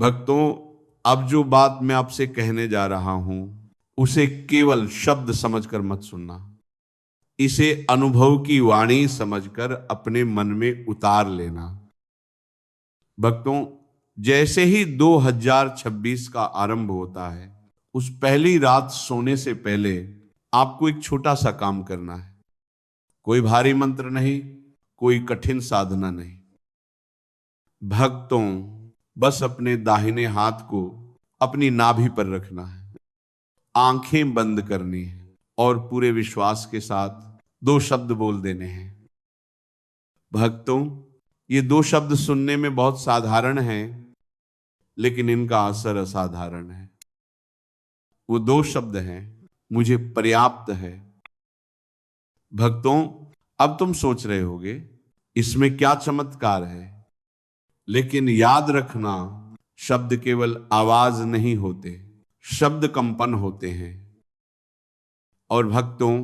भक्तों, अब जो बात मैं आपसे कहने जा रहा हूं उसे केवल शब्द समझकर मत सुनना, इसे अनुभव की वाणी समझकर अपने मन में उतार लेना। भक्तों, जैसे ही 2026 का आरंभ होता है, उस पहली रात सोने से पहले आपको एक छोटा सा काम करना है। कोई भारी मंत्र नहीं, कोई कठिन साधना नहीं। भक्तों, बस अपने दाहिने हाथ को अपनी नाभि पर रखना है, आंखें बंद करनी है और पूरे विश्वास के साथ 2 शब्द बोल देने हैं। भक्तों, ये 2 शब्द सुनने में बहुत साधारण हैं, लेकिन इनका असर असाधारण है। वो 2 शब्द हैं, मुझे पर्याप्त है। भक्तों, अब तुम सोच रहे होगे इसमें क्या चमत्कार है, लेकिन याद रखना, शब्द केवल आवाज नहीं होते, शब्द कंपन होते हैं। और भक्तों,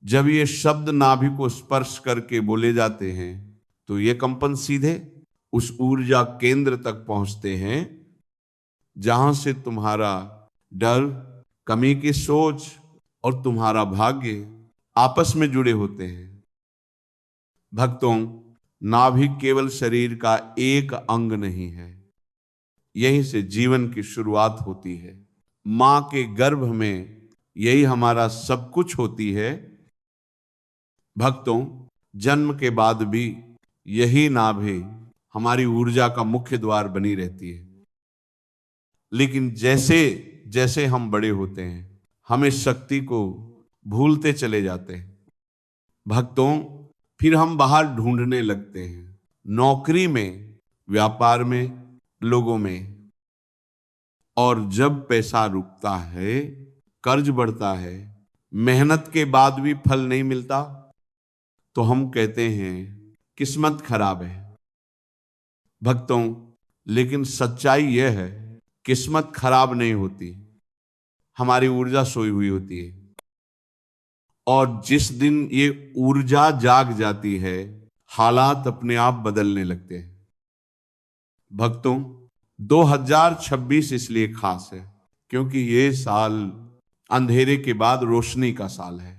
जब ये शब्द नाभि को स्पर्श करके बोले जाते हैं तो ये कंपन सीधे उस ऊर्जा केंद्र तक पहुंचते हैं जहां से तुम्हारा डर, कमी की सोच और तुम्हारा भाग्य आपस में जुड़े होते हैं। भक्तों, नाभि केवल शरीर का एक अंग नहीं है, यहीं से जीवन की शुरुआत होती है। मां के गर्भ में यही हमारा सब कुछ होती है। भक्तों, जन्म के बाद भी यही नाभि हमारी ऊर्जा का मुख्य द्वार बनी रहती है। लेकिन जैसे जैसे हम बड़े होते हैं, हम इस शक्ति को भूलते चले जाते हैं। भक्तों, फिर हम बाहर ढूंढने लगते हैं, नौकरी में, व्यापार में, लोगों में। और जब पैसा रुकता है, कर्ज बढ़ता है, मेहनत के बाद भी फल नहीं मिलता, तो हम कहते हैं किस्मत खराब है। भक्तों, लेकिन सच्चाई यह है, किस्मत खराब नहीं होती, हमारी ऊर्जा सोई हुई होती है। और जिस दिन ये ऊर्जा जाग जाती है, हालात अपने आप बदलने लगते हैं। भक्तों, 2026 इसलिए खास है क्योंकि ये साल अंधेरे के बाद रोशनी का साल है।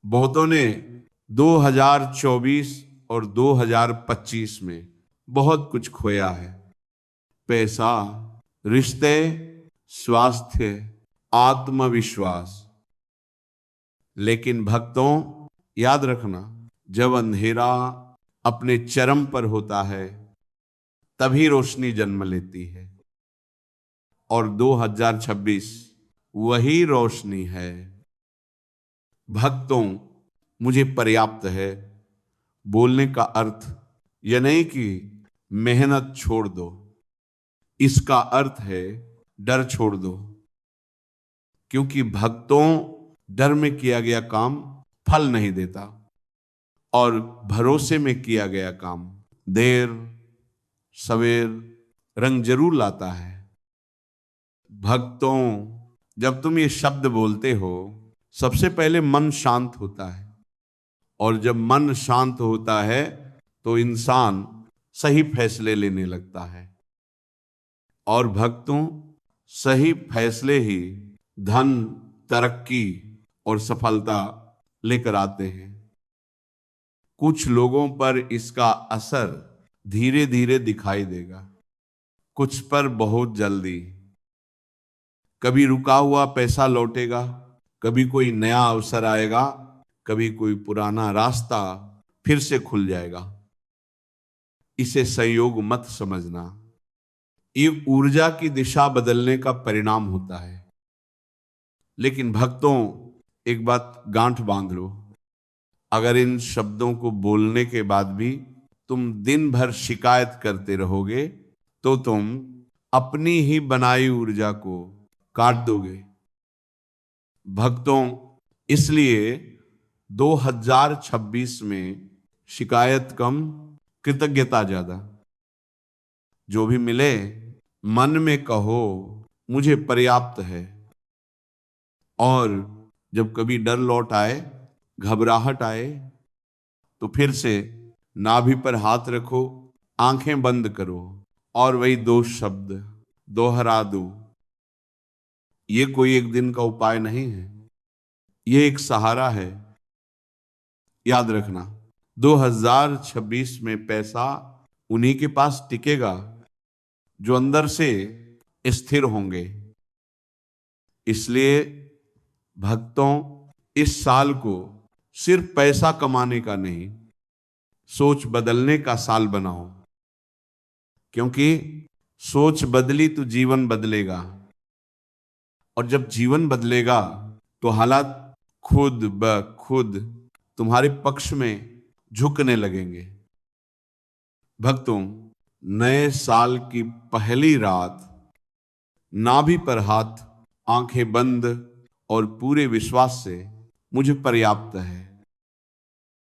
बहुतों ने 2024 और 2025 में बहुत कुछ खोया है, पैसा, रिश्ते, स्वास्थ्य, आत्मविश्वास। लेकिन भक्तों, याद रखना, जब अंधेरा अपने चरम पर होता है तभी रोशनी जन्म लेती है। और 2026 वही रोशनी है। भक्तों, मुझे पर्याप्त है बोलने का अर्थ यह नहीं कि मेहनत छोड़ दो, इसका अर्थ है डर छोड़ दो। क्योंकि भक्तों, डर में किया गया काम फल नहीं देता और भरोसे में किया गया काम देर सवेर रंग जरूर लाता है। भक्तों, जब तुम ये शब्द बोलते हो, सबसे पहले मन शांत होता है, और जब मन शांत होता है तो इंसान सही फैसले लेने लगता है। और भक्तों, सही फैसले ही धन, तरक्की और सफलता लेकर आते हैं। कुछ लोगों पर इसका असर धीरे धीरे दिखाई देगा, कुछ पर बहुत जल्दी। कभी रुका हुआ पैसा लौटेगा, कभी कोई नया अवसर आएगा, कभी कोई पुराना रास्ता फिर से खुल जाएगा। इसे संयोग मत समझना, ये ऊर्जा की दिशा बदलने का परिणाम होता है। लेकिन भक्तों, एक बात गांठ बांध लो, अगर इन शब्दों को बोलने के बाद भी तुम दिन भर शिकायत करते रहोगे तो तुम अपनी ही बनाई ऊर्जा को काट दोगे। भक्तों, इसलिए 2026 में शिकायत कम, कृतज्ञता ज्यादा। जो भी मिले मन में कहो मुझे पर्याप्त है। और जब कभी डर लौट आए, घबराहट आए, तो फिर से नाभि पर हाथ रखो, आंखें बंद करो और वही दो शब्द दोहरा दूं। ये कोई एक दिन का उपाय नहीं है, ये एक सहारा है। याद रखना, 2026 में पैसा उन्हीं के पास टिकेगा जो अंदर से स्थिर होंगे। इसलिए भक्तों, इस साल को सिर्फ पैसा कमाने का नहीं, सोच बदलने का साल बनाओ। क्योंकि सोच बदली तो जीवन बदलेगा, और जब जीवन बदलेगा तो हालात खुद ब खुद तुम्हारे पक्ष में झुकने लगेंगे। भक्तों, नए साल की पहली रात नाभि पर हाथ, आंखें बंद और पूरे विश्वास से मुझे पर्याप्त है,